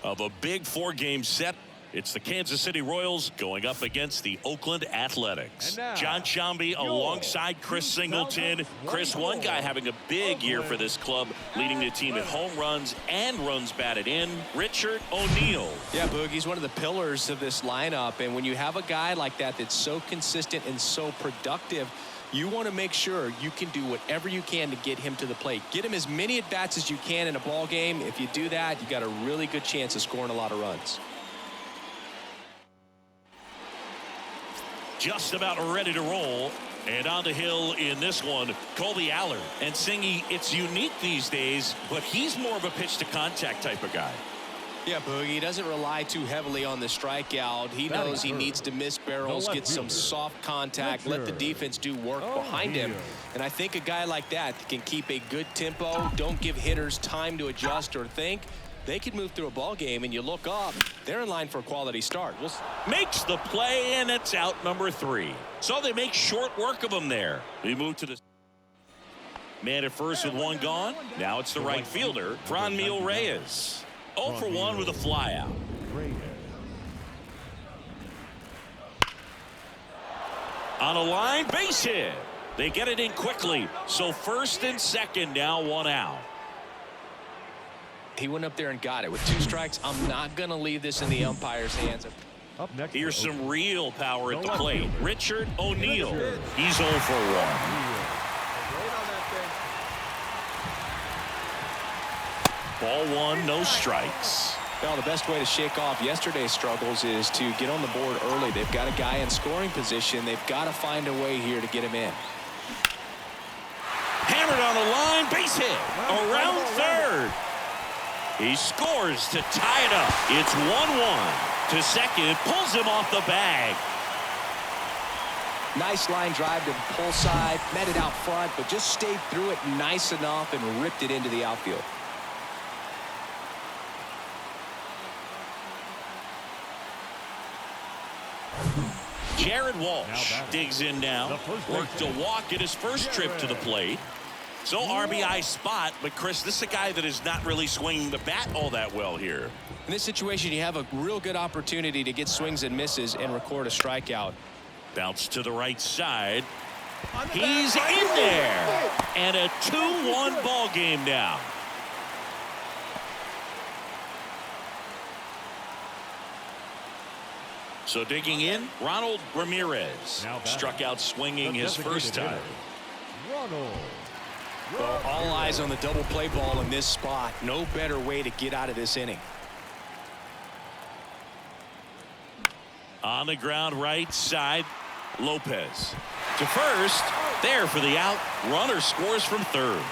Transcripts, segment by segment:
of a big 4-game set. It's the Kansas City Royals going up against the Oakland Athletics. John Sciambi alongside Chris Singleton. Chris, one guy having a big year for this club, leading the team in home runs and runs batted in, Richard O'Neill. Yeah, Boog, he's one of the pillars of this lineup, and when you have a guy like that that's so consistent and so productive, you want to make sure you can do whatever you can to get him to the plate. Get him as many at-bats as you can in a ball game. If you do that, you got a really good chance of scoring a lot of runs. Just about ready to roll. And on the hill in this one, Colby Allard. And Singy, it's unique these days, but he's more of a pitch-to-contact type of guy. Yeah, Boog, he doesn't rely too heavily on the strikeout. He knows he needs to miss barrels, get some soft contact, let the defense do work behind him. And I think a guy like that can keep a good tempo, don't give hitters time to adjust or think. They could move through a ball game, and you look up, they're in line for a quality start. Makes the play, and it's out number 3. So they make short work of him there. We move to the man at first with one gone. Now it's the right fielder, Franmil Reyes. 0 for 1 with a flyout. On a line, base hit. They get it in quickly. So first and second, now 1 out. He went up there and got it. With 2 strikes, I'm not going to leave this in the umpire's hands. Up next, here's some real power at the plate. Richard O'Neill. He's 0 for 1. Ball 1, no strikes. Well, the best way to shake off yesterday's struggles is to get on the board early. They've got a guy in scoring position. They've got to find a way here to get him in. Hammered on the line, base hit. Around third. He scores to tie it up. It's 1-1. To second, pulls him off the bag. Nice line drive to pull side, met it out front, but just stayed through it nice enough and ripped it into the outfield. Jared Walsh digs in now. Worked a walk at his first trip to the plate. So RBI spot, but Chris, this is a guy that is not really swinging the bat all that well here. In this situation, you have a real good opportunity to get swings and misses and record a strikeout. Bounce to the right side. He's in there. And a 2-1 ball game now. So digging in, Ronald Ramirez struck out swinging his first time. Well, all eyes on the double play ball in this spot. No better way to get out of this inning. On the ground right side, Lopez to first, there for the out. Runner scores from third.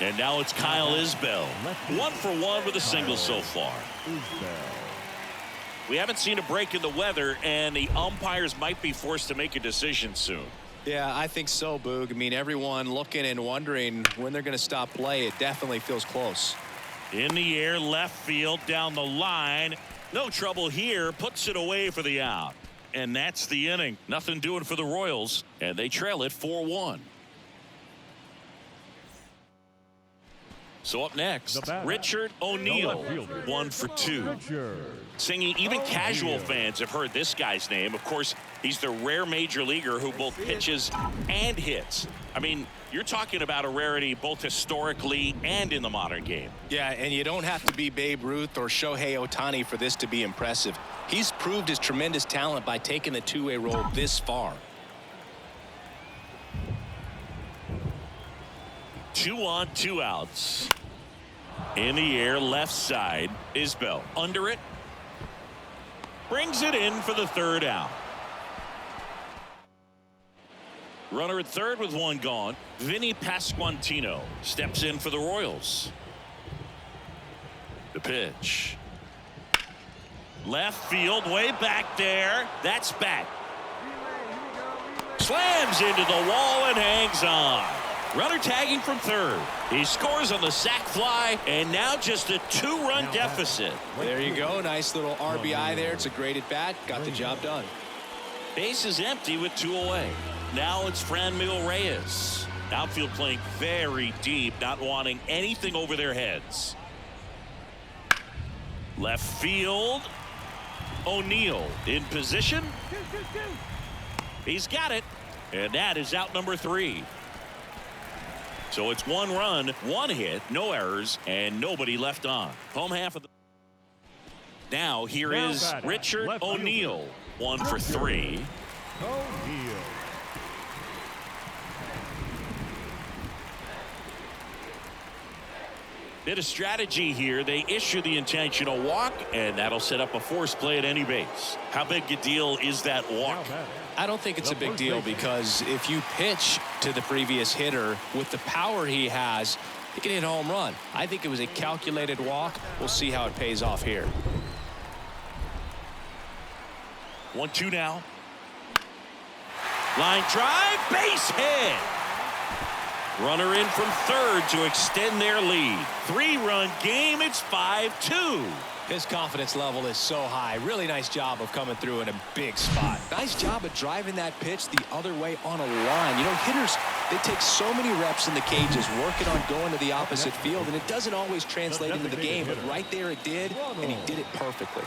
And now it's Kyle Isbell. 1 for 1 with a single so far. We haven't seen a break in the weather, and the umpires might be forced to make a decision soon. Yeah, I think so, Boog. I mean, everyone looking and wondering when they're going to stop play. It definitely feels close. In the air, left field, down the line. No trouble here. Puts it away for the out. And that's the inning. Nothing doing for the Royals, and they trail it 4-1. So up next, Richard O'Neill, 1 for 2. Singing, even casual fans have heard this guy's name. Of course, he's the rare major leaguer who both pitches and hits. I mean, you're talking about a rarity both historically and in the modern game. Yeah, and you don't have to be Babe Ruth or Shohei Ohtani for this to be impressive. He's proved his tremendous talent by taking the two-way role this far. 2 on, 2 outs. In the air, left side, Isbell under it. Brings it in for the third out. Runner at third with 1 gone. Vinny Pasquantino steps in for the Royals. The pitch. Left field, way back there. That's back. Slams into the wall and hangs on. Runner tagging from third. He scores on the sac fly, and now just a 2-run deficit. There you go. Nice little RBI there. It's a great at bat. Got the job done. Base is empty with 2 away. Now it's Franmil Reyes. Outfield playing very deep, not wanting anything over their heads. Left field. O'Neill in position. He's got it. And that is out number 3. So it's 1 run, 1 hit, no errors, and nobody left on. Home half of the. Now here is Richard O'Neill. 1 for 3. O'Neill. Bit of strategy here. They issue the intentional walk, and that'll set up a force play at any base. How big a deal is that walk? I don't think it's a big deal, because if you pitch to the previous hitter with the power he has, he can hit a home run. I think it was a calculated walk. We'll see how it pays off here. 1-2 now. Line drive, base hit. Runner in from third to extend their lead. 3-run game. It's 5-2. His confidence level is so high. Really nice job of coming through in a big spot. Nice job of driving that pitch the other way on a line. You know, hitters, they take so many reps in the cages working on going to the opposite field, and it doesn't always translate into the game, but right there it did, and he did it perfectly.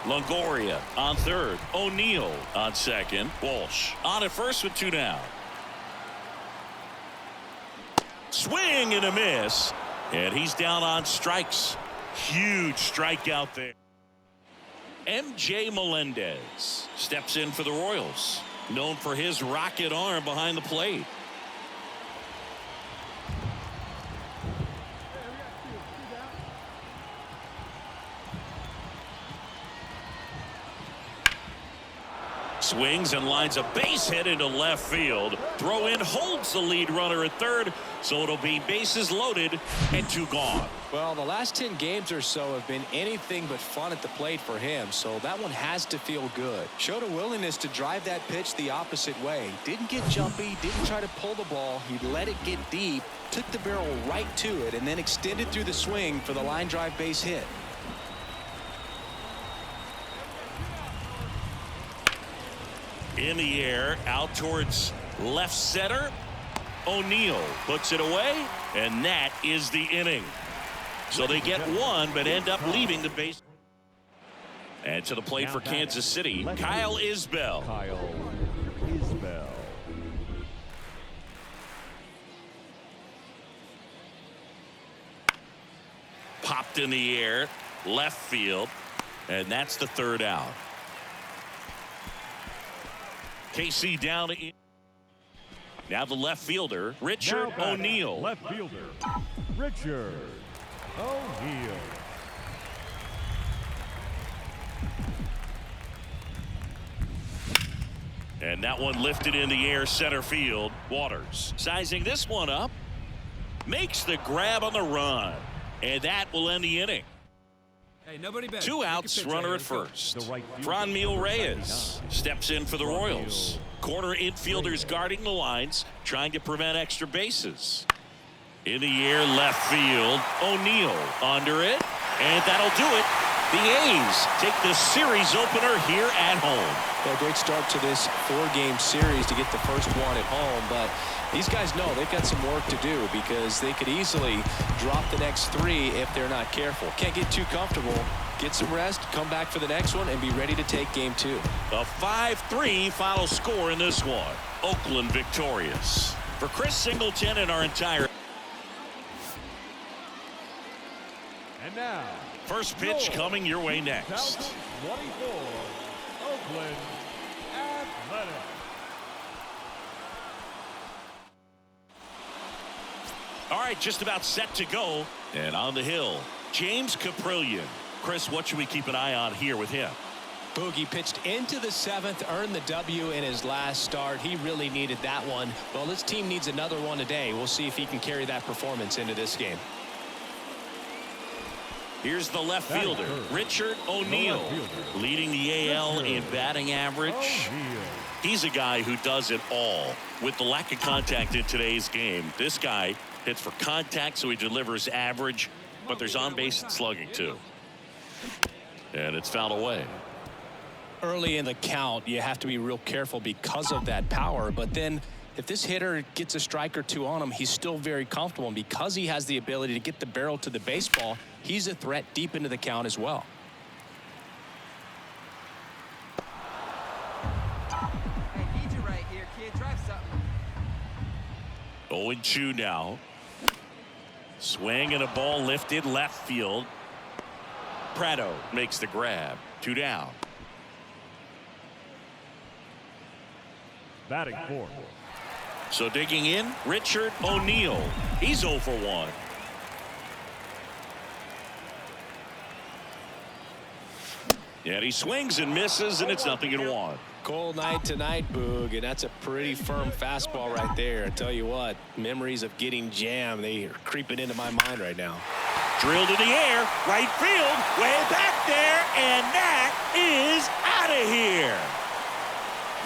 Longoria on third. O'Neill on second. Walsh on at first with 2 down. Swing and a miss, and he's down on strikes. Huge strikeout there. MJ Melendez steps in for the Royals, known for his rocket arm behind the plate. Swings and lines a base hit into left field. Throw in holds the lead runner at third, so it'll be bases loaded and 2 gone. Well, the last 10 games or so have been anything but fun at the plate for him, so that one has to feel good. Showed a willingness to drive that pitch the opposite way. Didn't get jumpy, didn't try to pull the ball. He let it get deep, took the barrel right to it, and then extended through the swing for the line drive base hit. In the air, out towards left center. O'Neill puts it away, and that is the inning. So they get 1, but end up leaving the base. And to the plate for Kansas City, Kyle Isbell. Popped in the air, left field, and that's the 3rd out. KC down. Now the left fielder, Richard O'Neill. Left fielder, Richard O'Neill. And that one lifted in the air, center field. Waters sizing this one up. Makes the grab on the run. And that will end the inning. Hey, nobody bet. 2 outs, runner at first. Franmil Reyes steps in for the Royals. Corner infielders guarding the lines, trying to prevent extra bases. In the air, left field. O'Neill under it, and that'll do it. The A's take the series opener here at home. Well, great start to this 4-game series to get the first one at home, but these guys know they've got some work to do, because they could easily drop the next 3 if they're not careful. Can't get too comfortable. Get some rest, come back for the next one, and be ready to take game 2. A 5-3 final score in this one. Oakland victorious. For Chris Singleton and our entire. And now, first pitch coming your way next. 24, Oakland Athletics. All right, just about set to go. And on the hill, James Caprillion. Chris, what should we keep an eye on here with him? Boogie pitched into the 7th, earned the W in his last start. He really needed that one. Well, this team needs another one today. We'll see if he can carry that performance into this game. Here's the left fielder, Richard O'Neill, leading the AL in batting average. He's a guy who does it all. With the lack of contact in today's game, this guy hits for contact, so he delivers average, but there's on-base and slugging too. And it's fouled away. Early in the count, you have to be real careful because of that power, but then if this hitter gets a strike or two on him, he's still very comfortable. And because he has the ability to get the barrel to the baseball, he's a threat deep into the count as well. Hey, need you right here, kid. Drive something. 0-2 now. Swing and a ball lifted left field. Prado makes the grab. 2 down. Batting fourth. So digging in, Richard O'Neill. He's 0 for 1. And he swings and misses, and it's 0-1. Cold night tonight, Boog, and that's a pretty firm fastball right there. I tell you what, memories of getting jammed, they are creeping into my mind right now. Drilled in the air, right field, way back there, and that is out of here.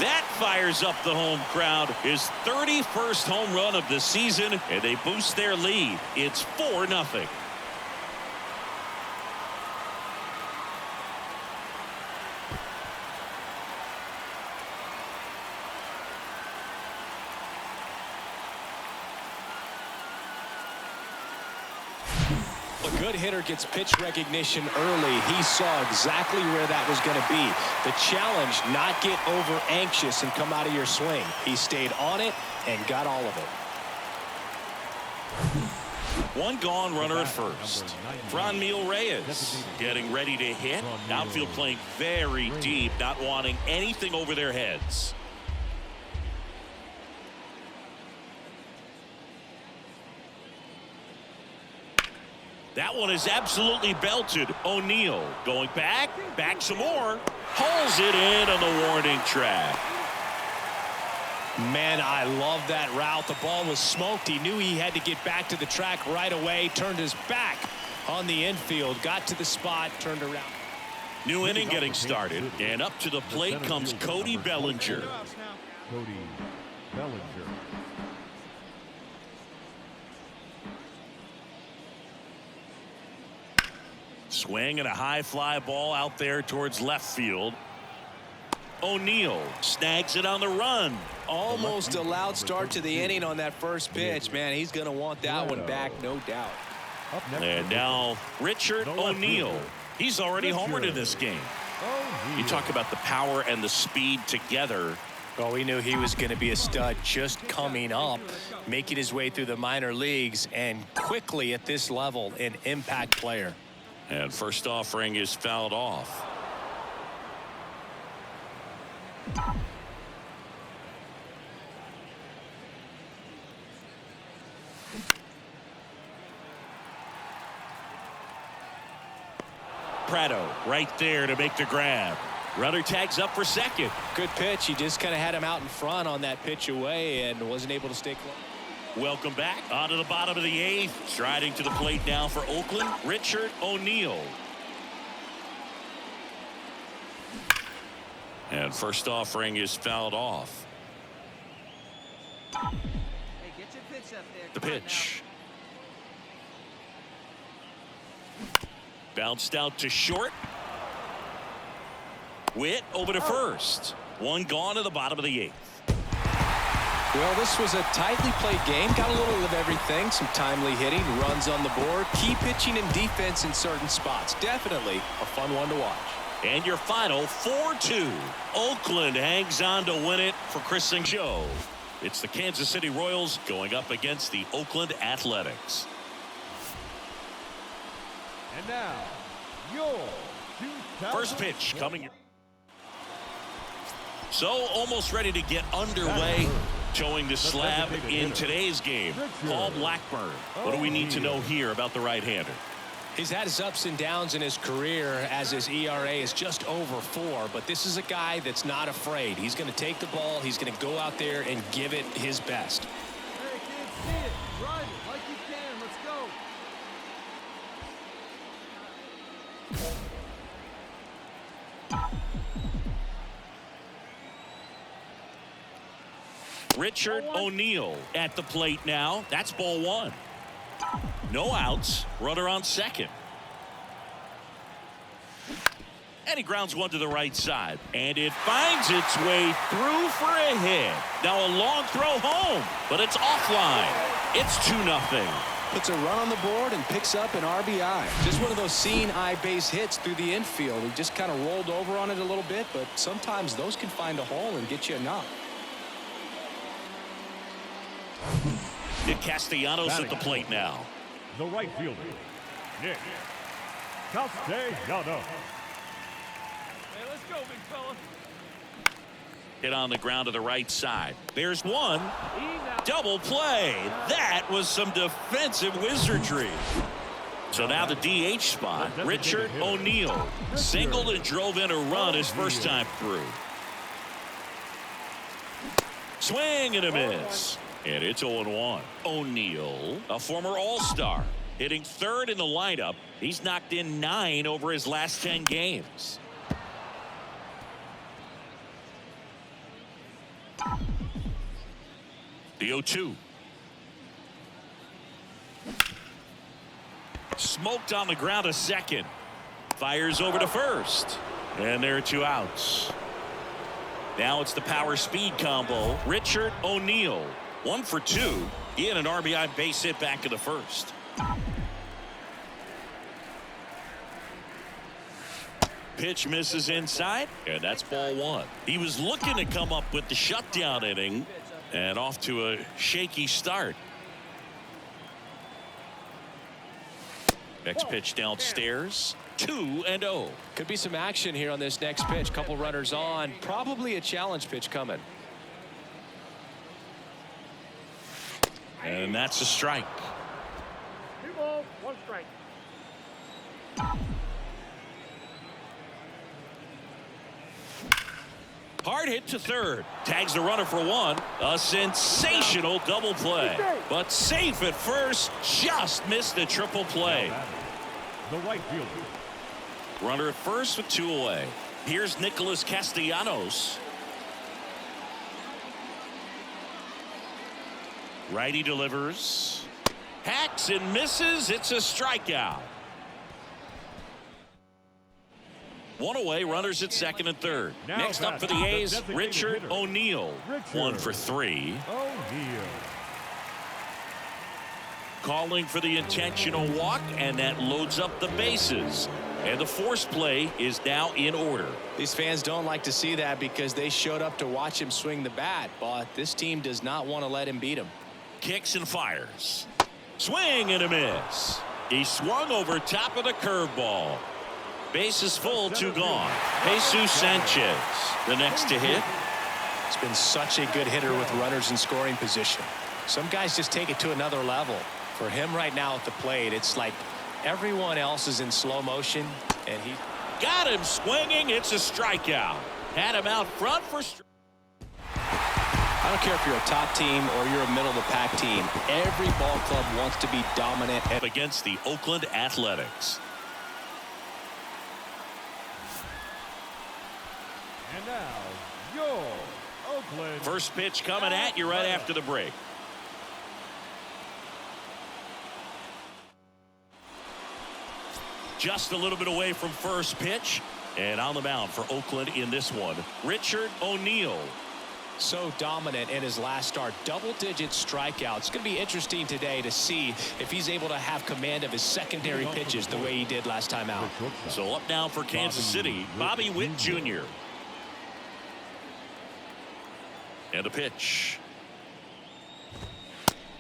That fires up the home crowd. His 31st home run of the season, and they boost their lead. It's 4-0. A good hitter gets pitch recognition early. He saw exactly where that was going to be. The challenge, not get over anxious and come out of your swing. He stayed on it and got all of it. One gone, runner at first. Franmil Reyes getting ready to hit. Outfield playing very deep, not wanting anything over their heads. That one is absolutely belted. O'Neill going back some more. Hauls it in on the warning track. Man, I love that route. The ball was smoked. He knew he had to get back to the track right away. Turned his back on the infield. Got to the spot. Turned around. New inning getting started. And up to the plate comes Cody Bellinger. Cody Bellinger. Swing and a high fly ball out there towards left field. O'Neill snags it on the run. Almost a loud start to the inning on that first pitch. Man, he's going to want that one back, no doubt. And now Richard O'Neill. He's already homered in this game. You talk about the power and the speed together. Well, we knew he was going to be a stud just coming up, making his way through the minor leagues, and quickly at this level, an impact player. And first offering is fouled off. Prado right there to make the grab. Runner tags up for second. Good pitch. He just kind of had him out in front on that pitch away and wasn't able to stay close. Welcome back. On to the bottom of the 8th. Striding to the plate now for Oakland, Richard O'Neill. And first offering is fouled off. Hey, get your pitch up there. The pitch. Bounced out to short. Witt over to first. One gone to the bottom of the 8th. Well, this was a tightly played game. Got a little of everything. Some timely hitting, runs on the board, key pitching and defense in certain spots. Definitely a fun one to watch. And your final 4-2. Oakland hangs on to win it for Chris Singh. It's the Kansas City Royals going up against the Oakland Athletics. And now, your First pitch coming. So almost ready to get underway. Showing the slab in today's game. Paul Blackburn. What do we need to know here about the right-hander? He's had his ups and downs in his career as his ERA is just over 4, but this is a guy that's not afraid. He's going to take the ball. He's going to go out there and give it his best. Hey, kids, see it. Drive it like you can. Let's go. Richard O'Neill at the plate now. That's ball 1. No outs. Runner on second. And he grounds one to the right side. And it finds its way through for a hit. Now a long throw home, but it's offline. It's 2-0. Puts a run on the board and picks up an RBI. Just one of those seeing eye base hits through the infield. He just kind of rolled over on it a little bit, but sometimes those can find a hole and get you a knock. Nick Castellanos at the plate now. The right fielder, Nick Castellanos. Hey, let's go, big fella. Hit on the ground to the right side. There's one. Double play. That was some defensive wizardry. So now the DH spot. Richard O'Neill singled and drove in a run his first time through. Swing and a miss. And it's 0-1. O'Neill, a former All-Star, hitting third in the lineup. He's knocked in 9 over his last 10 games. The 0-2. Smoked on the ground to second. Fires over to first. And there are 2 outs. Now it's the power speed combo. Richard O'Neill. 1 for 2. He had an RBI base hit back in the first. Pitch misses inside, and that's ball 1. He was looking to come up with the shutdown inning, and off to a shaky start. Next pitch downstairs. 2-0. Could be some action here on this next pitch. Couple runners on. Probably a challenge pitch coming. And that's a strike. 2 balls, 1 strike. Hard hit to third. Tags the runner for 1. A sensational double play. But safe at first. Just missed the triple play. The right fielder. Runner at first with 2 away. Here's Nicholas Castellanos. Righty delivers. Hacks and misses. It's a strikeout. 1 away, runners at second and third. Now Next up for the A's, Richard O'Neill. 1 for 3. O'Neill. Calling for the intentional walk, and that loads up the bases. And the force play is now in order. These fans don't like to see that because they showed up to watch him swing the bat, but this team does not want to let him beat him. Kicks and fires. Swing and a miss. He swung over top of the curveball. Bases full, 2 gone. Jesus Sanchez, the next to hit. He's been such a good hitter with runners in scoring position. Some guys just take it to another level. For him right now at the plate, it's like everyone else is in slow motion, and he got him swinging. It's a strikeout. Had him out front for I don't care if you're a top team or you're a middle of the pack team. Every ball club wants to be dominant against the Oakland Athletics. And now, your Oakland. First pitch coming at you right after the break. Just a little bit away from first pitch. And on the mound for Oakland in this one, Richard O'Neill. So dominant in his last start. Double-digit strikeouts. It's going to be interesting today to see if he's able to have command of his secondary pitches the way he did last time out. So up now for Kansas City, Bobby Witt Jr. And a pitch.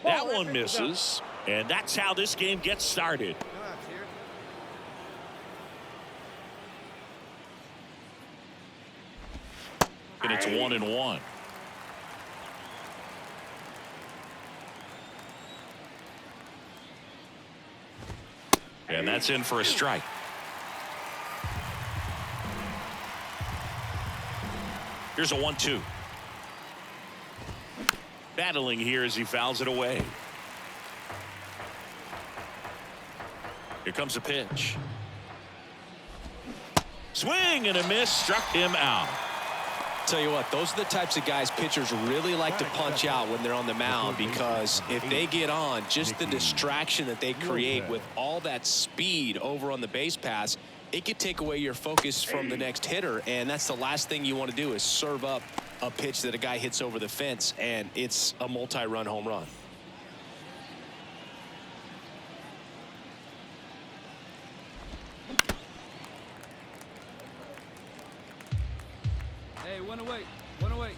That one misses. And that's how this game gets started. And it's 1-1. And that's in for a strike. Here's a 1-2. Battling here as he fouls it away. Here comes a pitch. Swing and a miss, struck him out. Tell you what, those are the types of guys pitchers really like to punch out when they're on the mound, because if they get on, just the distraction that they create with all that speed over on the base pass, it could take away your focus from the next hitter, and that's the last thing you want to do is serve up a pitch that a guy hits over the fence, and it's a multi-run home run. Hey, one away. One away.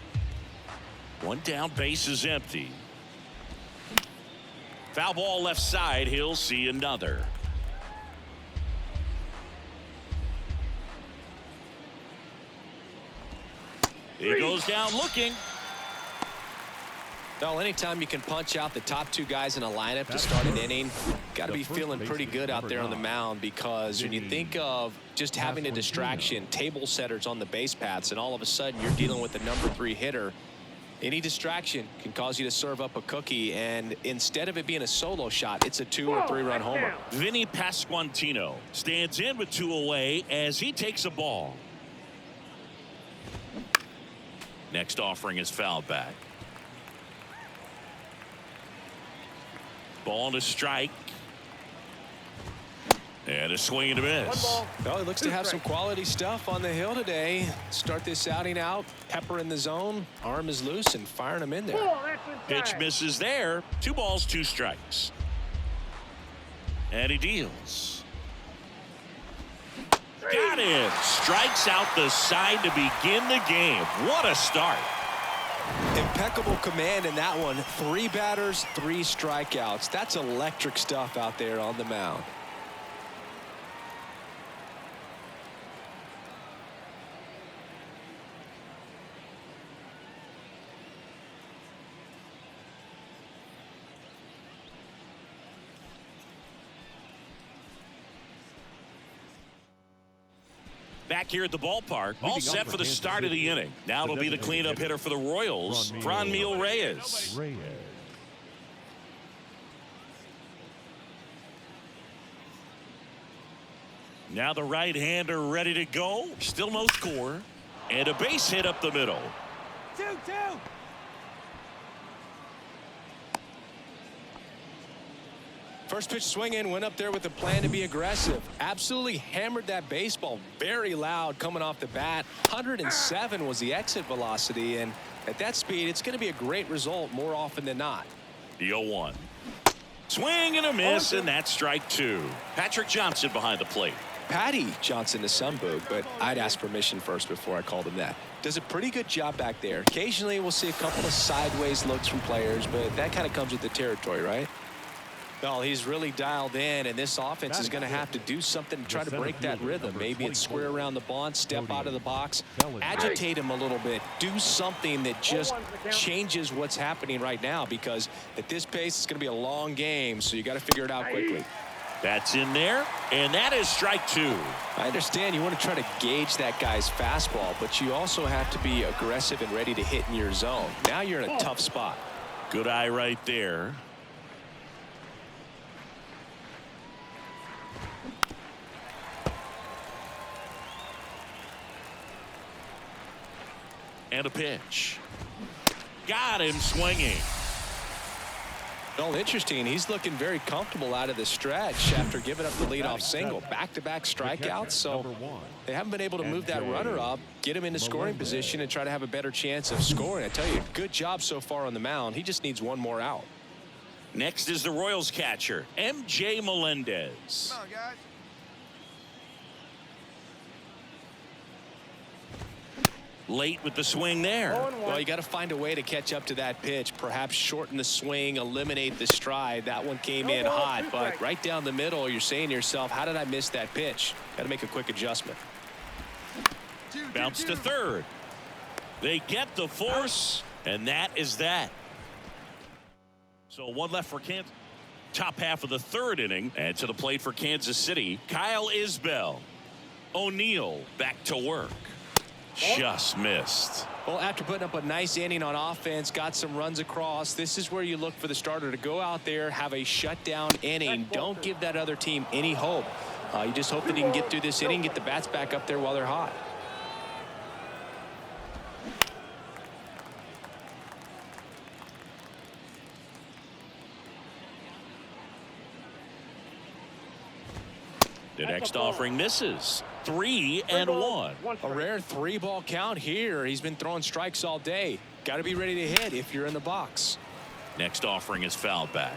One down, base is empty. Foul ball left side. He'll see another. He goes down looking. Well, anytime you can punch out the top two guys in a lineup to start an inning, got to be feeling pretty good out there on the mound, because when you think of just having a distraction, table setters on the base paths, and all of a sudden you're dealing with the number 3 hitter, any distraction can cause you to serve up a cookie, and instead of it being a solo shot, it's a 2 or 3 run homer. Vinny Pasquantino stands in with 2 away as he takes a ball. Next offering is fouled back. Ball and a strike. And a swing and a miss. Well, he looks to have some quality stuff on the hill today. Start this outing out, pepper in the zone, arm is loose, and firing him in there. Pitch misses there. 2 balls, 2 strikes. And he deals. Got him. Strikes out the side to begin the game. What a start. Impeccable command in that one. 3 batters, 3 strikeouts. That's electric stuff out there on the mound. Back here at the ballpark, all set for the start of the inning. Now it'll be the cleanup hitter for the Royals, Franmil Reyes. Now the right-hander ready to go. Still no score. And a base hit up the middle. 2-2. First pitch swinging, went up there with a plan to be aggressive. Absolutely hammered that baseball. Very loud coming off the bat. 107 was the exit velocity, and at that speed, it's going to be a great result more often than not. The 0-1. Swing and a miss, and that's strike 2. Patrick Johnson behind the plate. Patty Johnson to some boog, but I'd ask permission first before I called him that. Does a pretty good job back there. Occasionally, we'll see a couple of sideways looks from players, but that kind of comes with the territory, right? Well, he's really dialed in, and this offense is going to have to do something to try to break that rhythm. Maybe it's square around the bunt, step out of the box, agitate him a little bit, do something that just changes what's happening right now, because at this pace, it's going to be a long game, so you got to figure it out quickly. That's in there, and that is strike 2. I understand you want to try to gauge that guy's fastball, but you also have to be aggressive and ready to hit in your zone. Now you're in a tough spot. Good eye right there. And a pitch. Got him swinging. Well, interesting. He's looking very comfortable out of the stretch after giving up the leadoff single. Back-to-back strikeouts, so they haven't been able to move that runner up, get him into scoring position, and try to have a better chance of scoring. I tell you, good job so far on the mound. He just needs one more out. Next is the Royals catcher, MJ Melendez. Come on, guys. Late with the swing there. Well, you got to find a way to catch up to that pitch, perhaps shorten the swing, eliminate the stride. That one came in hot, but right down the middle, you're saying to yourself, how did I miss that pitch? Got to make a quick adjustment. Bounce to third. They get the force, and that is that. So 1 left for Kansas. Top half of the 3rd inning, and to the plate for Kansas City, Kyle Isbell. O'Neill back to work. Just missed. Well, after putting up a nice inning on offense, got some runs across, this is where you look for the starter to go out there, have a shutdown inning. Don't give that other team any hope. You just hope that he can get through this inning, get the bats back up there while they're hot. The next offering misses. 3-1. A rare 3-ball count here. He's been throwing strikes all day. Got to be ready to hit if you're in the box. Next offering is fouled back.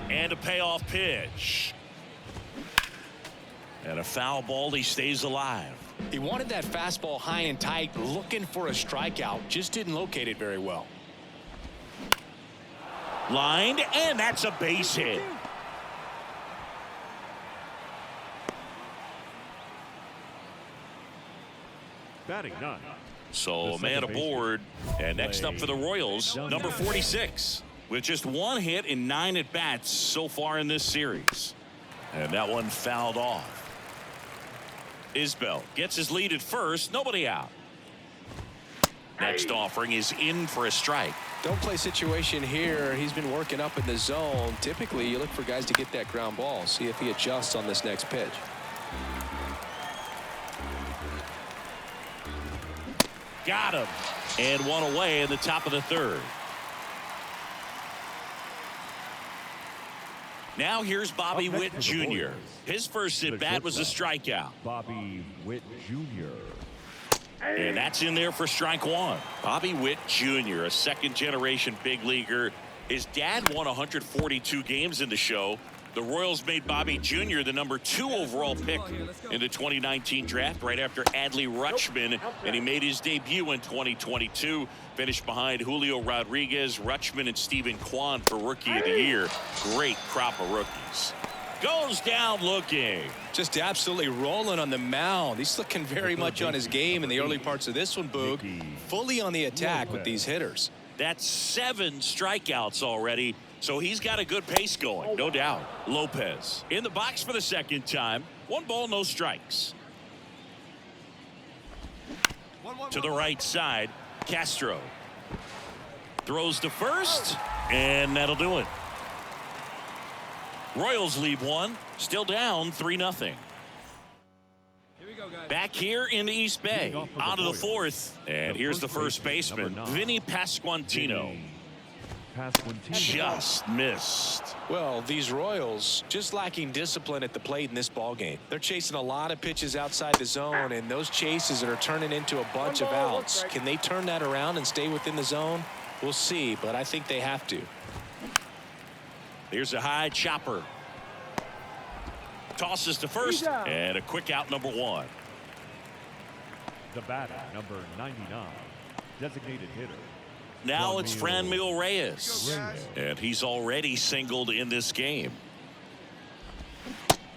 And a payoff pitch. And a foul ball. He stays alive. He wanted that fastball high and tight, looking for a strikeout. Just didn't locate it very well. Lined, and that's a base hit. Batting 9. So a man aboard. And next up for the Royals, number 46. With just 1 hit in 9 at-bats so far in this series. And that one fouled off. Isbell gets his lead at first. Nobody out. Next offering is in for a strike. Don't play situation here. He's been working up in the zone. Typically, you look for guys to get that ground ball. See if he adjusts on this next pitch. Got him. And one away in the top of the 3rd. Now here's Bobby Witt Jr. His first at-bat was a strikeout. Bobby Witt Jr. And that's in there for strike 1. Bobby Witt Jr., a second-generation big leaguer. His dad won 142 games in the show. The Royals made Bobby Jr. the number 2 overall pick in the 2019 draft right after Adley Rutschman, and he made his debut in 2022. Finished behind Julio Rodriguez, Rutschman, and Stephen Kwan for Rookie of the Year. Great crop of rookies. Goes down looking. Just absolutely rolling on the mound. He's looking very much on his game in the early parts of this one, Boog. Fully on the attack with these hitters. That's 7 strikeouts already. So he's got a good pace going, no doubt. Lopez in the box for the second time. 1 ball, no strikes. To the right side, Castro throws to first, and that'll do it. Royals lead 1, still down 3-0. Back here in the East Bay, out of the 4th, and here's the first baseman, Vinny Pasquantino. Just missed. Well, these Royals just lacking discipline at the plate in this ball game. They're chasing a lot of pitches outside the zone, and those chases are turning into a bunch of outs. Can they turn that around and stay within the zone? We'll see, but I think they have to. Here's a high chopper. Tosses to first, and a quick out, number 1. The batter, number 99, designated hitter. Now it's Franmil Reyes, and he's already singled in this game.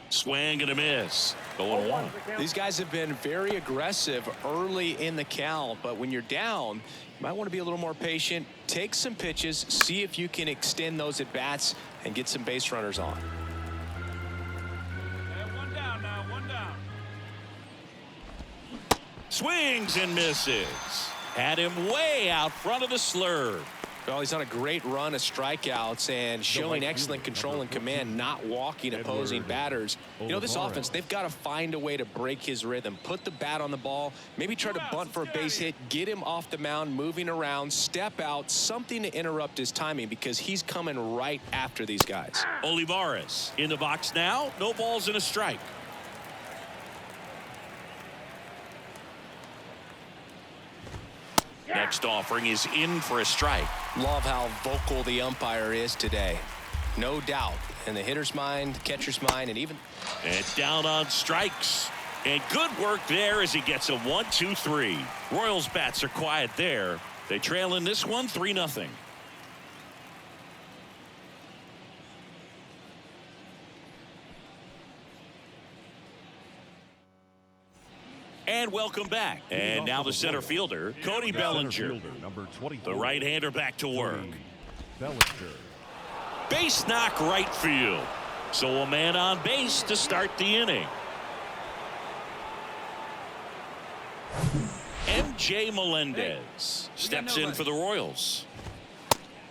Swing and a miss. 0-1. These guys have been very aggressive early in the count, but when you're down, you might want to be a little more patient. Take some pitches, see if you can extend those at bats and get some base runners on. One down now, 1 down. Swings and misses. Had him way out front of the slurve. Well, he's on a great run of strikeouts and showing excellent control and command, not walking opposing batters. You know, this offense, they've got to find a way to break his rhythm. Put the bat on the ball, maybe try to bunt for a base hit, get him off the mound, moving around, step out, something to interrupt his timing because he's coming right after these guys. Olivares in the box now. No balls and a strike. Next offering is in for a strike. Love how vocal the umpire is today. No doubt. In the hitter's mind, catcher's mind, and even... And down on strikes. And good work there as he gets a 1-2-3. Royals bats are quiet there. They trail in this one 3-0. And welcome back. And now the center fielder, Cody Bellinger. The right-hander back to work. Base knock right field. So a man on base to start the inning. MJ Melendez steps in for the Royals.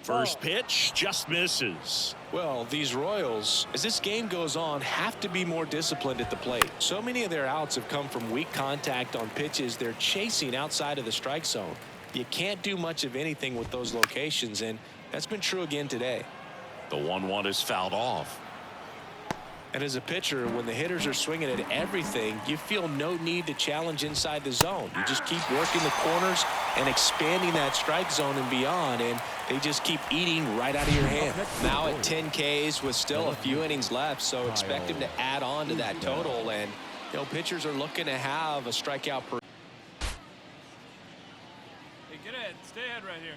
First pitch just misses. Well, these Royals, as this game goes on, have to be more disciplined at the plate. So many of their outs have come from weak contact on pitches they're chasing outside of the strike zone. You can't do much of anything with those locations, and that's been true again today. The 1-1 is fouled off. And as a pitcher, when the hitters are swinging at everything, you feel no need to challenge inside the zone. You just keep working the corners and expanding that strike zone and beyond, and they just keep eating right out of your hand. Now at 10 Ks with still a few innings left, so expect him to add on to that total. And, you know, pitchers are looking to have a strikeout per. Hey, get ahead. Stay ahead right here.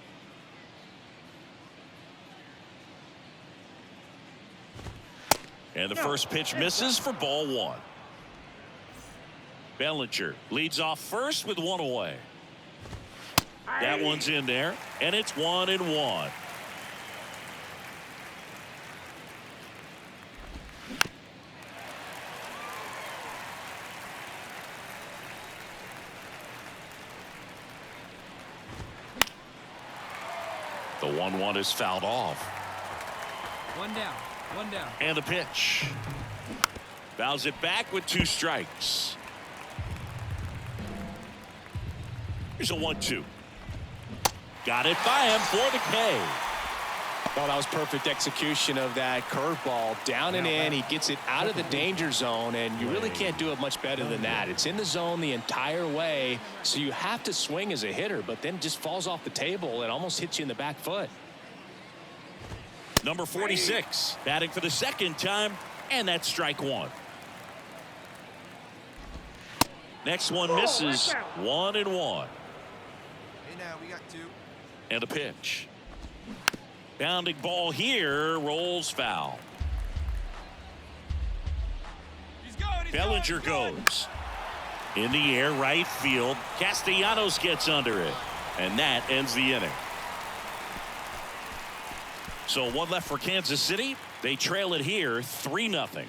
And the first pitch misses for ball one. Bellinger leads off first with one away. That one's in there, and it's 1-1. The 1-1 is fouled off. One down. One down. And the pitch. Fouls it back with 2 strikes. Here's a 1-2. Got it by him for the K. Well, that was perfect execution of that curveball. Down and in, he gets it out of the danger zone, and you really can't do it much better than that. It's in the zone the entire way, so you have to swing as a hitter, but then just falls off the table and almost hits you in the back foot. Number 46 batting for the second time, and that's strike 1. Next one misses. 1-1. Hey, now we got 2. And a pitch. Bounding ball here, rolls foul. Bellinger goes in the air, right field. Castellanos gets under it, and that ends the inning. So 1 left for Kansas City. They trail it here 3-0.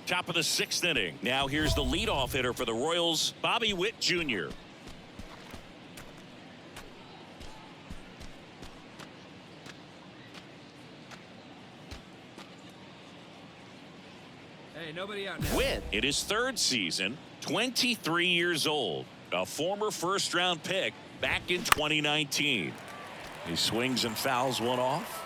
Top of the 6th inning. Now here's the leadoff hitter for the Royals, Bobby Witt Jr. Hey, nobody out now. Witt in his 3rd season, 23 years old, a former first-round pick back in 2019. He swings and fouls one off.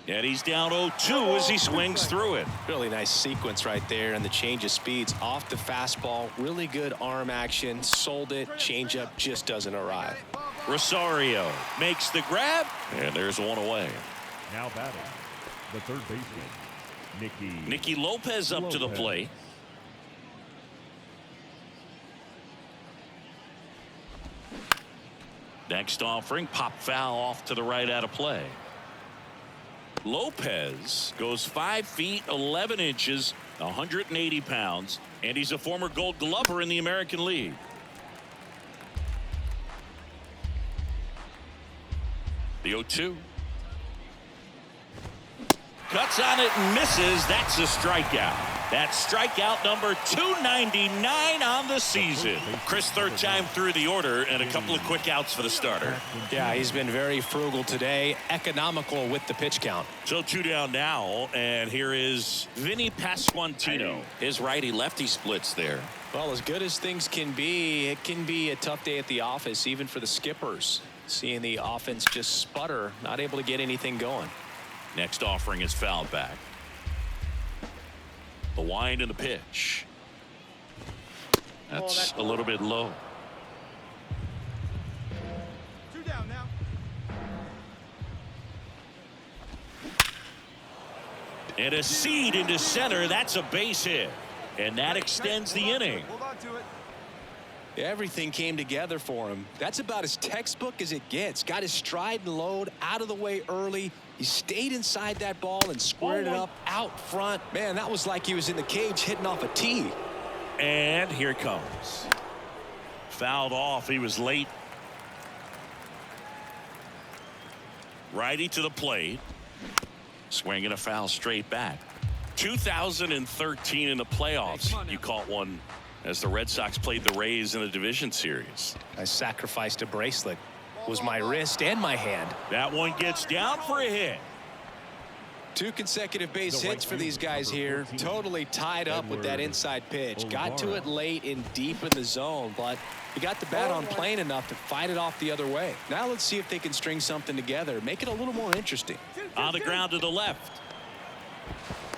And he's down 0-2 as he swings through it. Really nice sequence right there, and the change of speeds off the fastball. Really good arm action. Sold it. Changeup just doesn't arrive. Rosario makes the grab, and there's one away. Now batting, the third baseman, Nicky Lopez up to the plate. Next offering, pop foul off to the right out of play. Lopez goes 5 feet 11 inches, 180 pounds, and he's a former Gold Glover in the American League. The 0-2. Cuts on it and misses. That's a strikeout. That's strikeout number 299 on the season. Chris, 3rd time through the order, and a couple of quick outs for the starter. Yeah, he's been very frugal today, economical with the pitch count. So 2 down now, and here is Vinny Pasquantino. His righty-lefty splits there. Well, as good as things can be, it can be a tough day at the office, even for the skippers. Seeing the offense just sputter, not able to get anything going. Next offering is fouled back. The wind and the pitch. That's a little bit low. 2 down now. And a seed into center. That's a base hit. And that extends the inning. Hold on to it. Everything came together for him. That's about as textbook as it gets. Got his stride and load out of the way early. He stayed inside that ball and squared it up out front. Man, that was like he was in the cage hitting off a tee. And here it comes. Fouled off. He was late. Righty to the plate. Swinging a foul straight back. 2013 in the playoffs. You caught one as the Red Sox played the Rays in the division series. I sacrificed a bracelet. It was my wrist and my hand. That one gets down for a hit. 2 consecutive base hits for these guys here. Totally tied up with that inside pitch. Got to it late and deep in the zone, but he got the bat on plane enough to fight it off the other way. Now let's see if they can string something together, make it a little more interesting. On the ground to the left.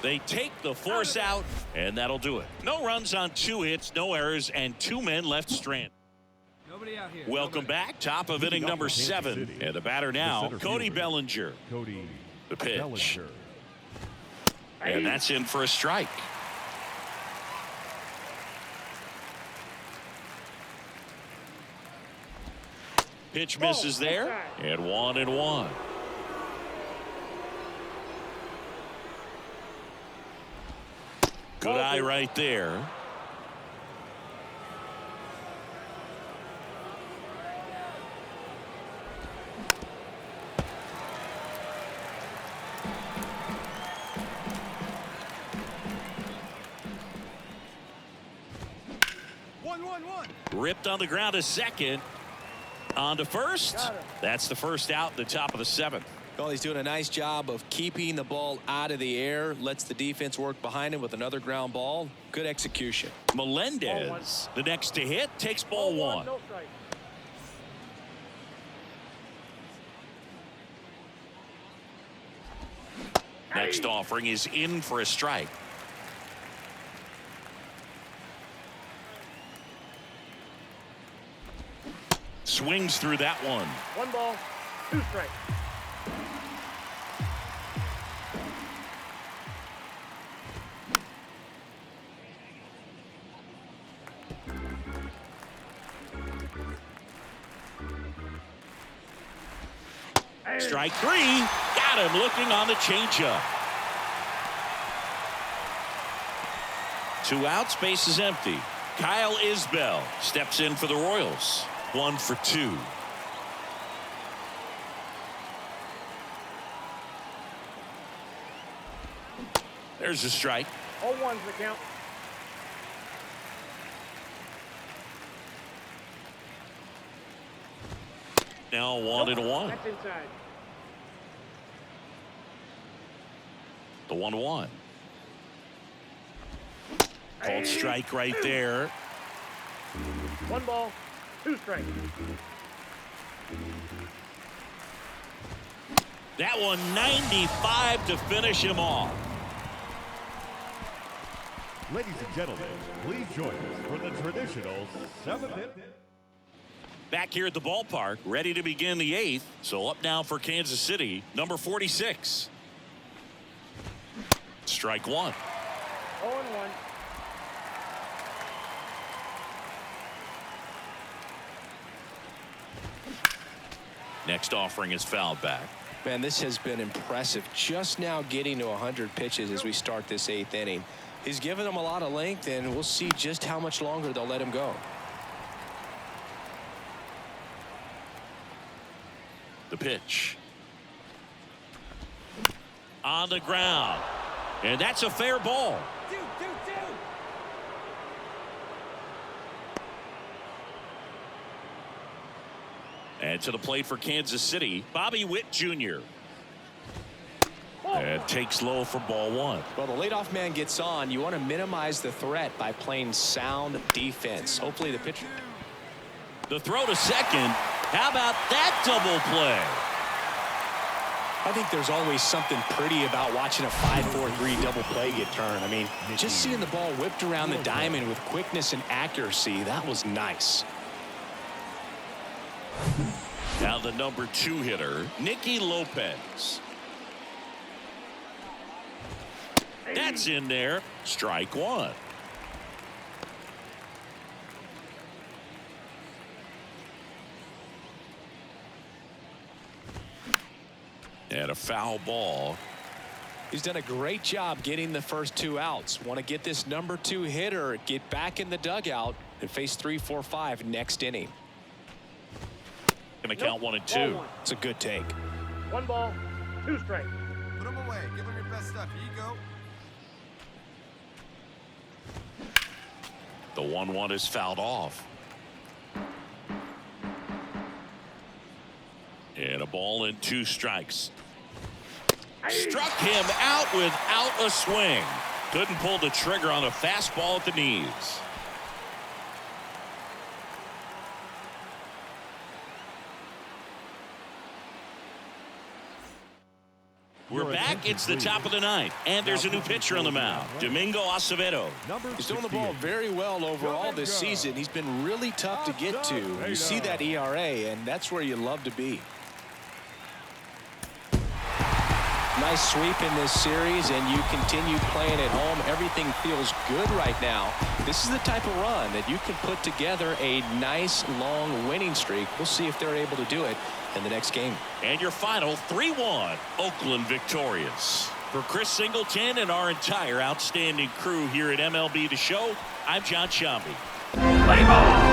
They take the force out, and that'll do it. No runs on 2 hits, no errors, and 2 men left stranded. Nobody out here. Welcome back. Top of inning number 7. And the batter now, Cody Bellinger. Cody The pitch. Bellinger. And that's in for a strike. Pitch misses there. And 1-1. Good eye right there. Ripped on the ground to second. On to first. That's the first out in the top of the 7th. Well, he's doing a nice job of keeping the ball out of the air. Lets the defense work behind him with another ground ball. Good execution. Melendez, the next to hit, takes ball 1. Next offering is in for a strike. Swings through that one. 1 ball, 2 strikes. Strike 3. Got him looking on the changeup. 2 outs, base is empty. Kyle Isbell steps in for the Royals. 1 for 2. There's a strike. 0-1's the count. Now 1-1. That's inside. The 1-1. Called strike right there. 1 ball, 2 strikes. That one 95 to finish him off. Ladies and gentlemen, please join us for the traditional 7th inning. Back here at the ballpark, ready to begin the 8th. So up now for Kansas City, number 46. Strike 1. 0-1. Next offering is fouled back. Man, this has been impressive. Just now getting to 100 pitches as we start this 8th inning. He's given them a lot of length, and we'll see just how much longer they'll let him go. The pitch. On the ground. And that's a fair ball. And to the plate for Kansas City, Bobby Witt Jr. And takes low for ball 1. Well, the leadoff man gets on. You want to minimize the threat by playing sound defense. Hopefully the pitcher. The throw to second. How about that double play? I think there's always something pretty about watching a 5-4-3 double play get turned. I mean, just seeing the ball whipped around the diamond with quickness and accuracy, that was nice. Now the number 2 hitter, Nicky Lopez. That's in there. Strike 1. And a foul ball. He's done a great job getting the first 2 outs. Want to get this number 2 hitter, get back in the dugout, and face 3, 4, 5 next inning. Going to count 1 and 2. It's a good take. 1 ball, 2 strikes. Put him away. Give him your best stuff. Here you go. The 1-1 is fouled off. And a ball and 2 strikes. Struck him out without a swing. Couldn't pull the trigger on a fastball at the knees. We're back. It's the top of the ninth, and there's a new pitcher on the mound, Domingo Acevedo. He's throwing the ball very well overall this season. He's been really tough to get to. You see that ERA, and that's where you love to be. Nice sweep in this series, and you continue playing at home. Everything feels good right now. This is the type of run that you can put together a nice long winning streak. We'll see if they're able to do it in the next game. And your final 3-1, Oakland victorious. For Chris Singleton and our entire outstanding crew here at MLB The Show, I'm John Sciambi. Play ball.